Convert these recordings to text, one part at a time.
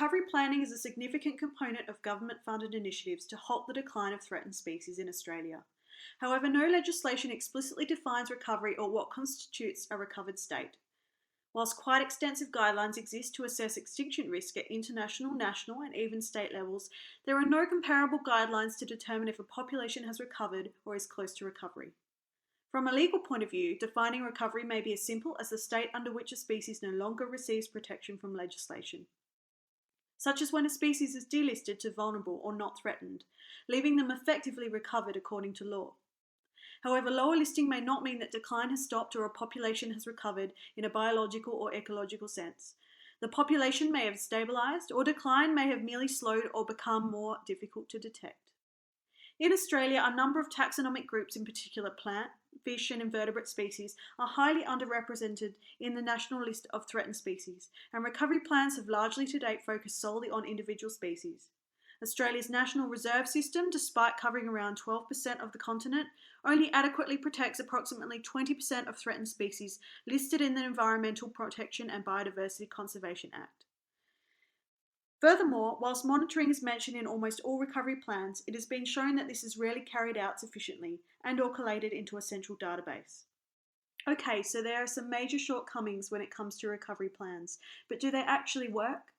Recovery planning is a significant component of government-funded initiatives to halt the decline of threatened species in Australia. However, no legislation explicitly defines recovery or what constitutes a recovered state. Whilst quite extensive guidelines exist to assess extinction risk at international, national, and even state levels, there are no comparable guidelines to determine if a population has recovered or is close to recovery. From a legal point of view, defining recovery may be as simple as the state under which a species no longer receives protection from legislation, such as when a species is delisted to vulnerable or not threatened, leaving them effectively recovered according to law. However, lower listing may not mean that decline has stopped or a population has recovered in a biological or ecological sense. The population may have stabilised, or decline may have merely slowed or become more difficult to detect. In Australia, a number of taxonomic groups, in particular plant, fish and invertebrate species, are highly underrepresented in the national list of threatened species, and recovery plans have largely to date focused solely on individual species. Australia's National Reserve System, despite covering around 12% of the continent, only adequately protects approximately 20% of threatened species listed in the Environmental Protection and Biodiversity Conservation Act. Furthermore, whilst monitoring is mentioned in almost all recovery plans, it has been shown that this is rarely carried out sufficiently and/or collated into a central database. Okay, so there are some major shortcomings when it comes to recovery plans, but do they actually work?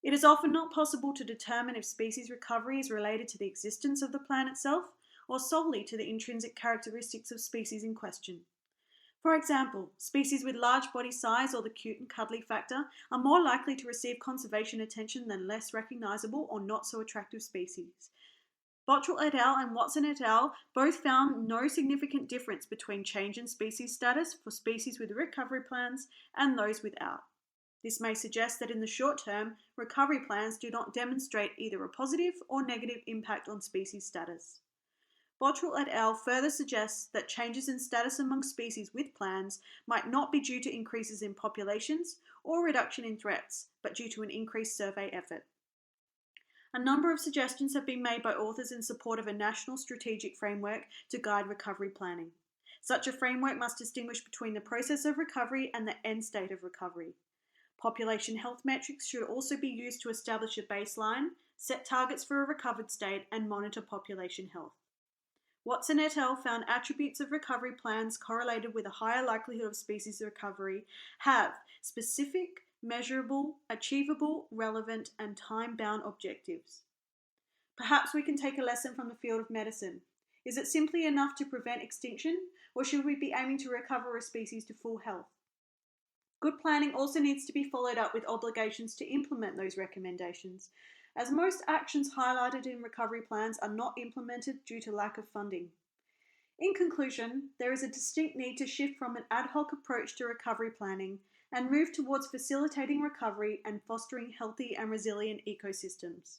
It is often not possible to determine if species recovery is related to the existence of the plan itself or solely to the intrinsic characteristics of species in question. For example, species with large body size or the cute and cuddly factor are more likely to receive conservation attention than less recognisable or not so attractive species. Bottrell et al. And Watson et al. Both found no significant difference between change in species status for species with recovery plans and those without. This may suggest that in the short term, recovery plans do not demonstrate either a positive or negative impact on species status. Bottrell et al. Further suggests that changes in status among species with plans might not be due to increases in populations or reduction in threats, but due to an increased survey effort. A number of suggestions have been made by authors in support of a national strategic framework to guide recovery planning. Such a framework must distinguish between the process of recovery and the end state of recovery. Population health metrics should also be used to establish a baseline, set targets for a recovered state, and monitor population health. Watson et al. Found attributes of recovery plans correlated with a higher likelihood of species recovery have specific, measurable, achievable, relevant, and time-bound objectives. Perhaps we can take a lesson from the field of medicine. Is it simply enough to prevent extinction, or should we be aiming to recover a species to full health? Good planning also needs to be followed up with obligations to implement those recommendations, as most actions highlighted in recovery plans are not implemented due to lack of funding. In conclusion, there is a distinct need to shift from an ad hoc approach to recovery planning and move towards facilitating recovery and fostering healthy and resilient ecosystems.